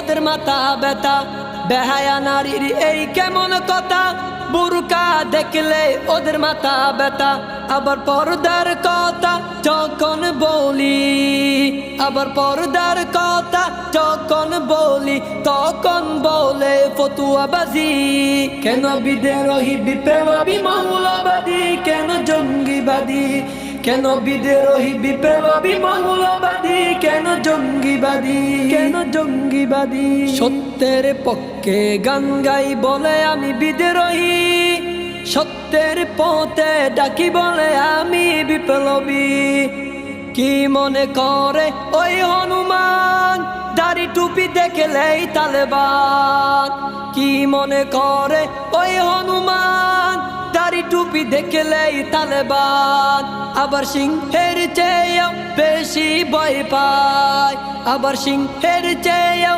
ওদের মাথা ব্যথা। বেহায়া নারীর এই কেমন কথা, বুরকা দেখলে ওদের মাথা ব্যথা। আবার পর্দার কথা যখন বলি, আবার পর্দার কথা যখন বলি, তখন বলে ফতুয়াবাজি। কেন বিদ্রোহী বিপ্লবী মৌলবাদী, কেন জঙ্গিবাদী, কেন বিদ্রোহী বিপ্লবী মৌলবাদী, কেন জঙ্গিবাদী, কেন জঙ্গিবাদী। সত্যের পক্ষে গান গাই বলে আমি বিদ্রোহী, সত্যের পথে ডাকি বলে আমি বিপ্লবী। কি মনে করে ওই হনুমান, দাড়ি টুপি দেখলেই তালেবান? কি মনে করে ওই হনুমান, দাড়ি টুপি দেখলেই তালেবান? আবার সিংহের চেয়েও বেশি ভয় পায়, আবার সিংহের চেয়েও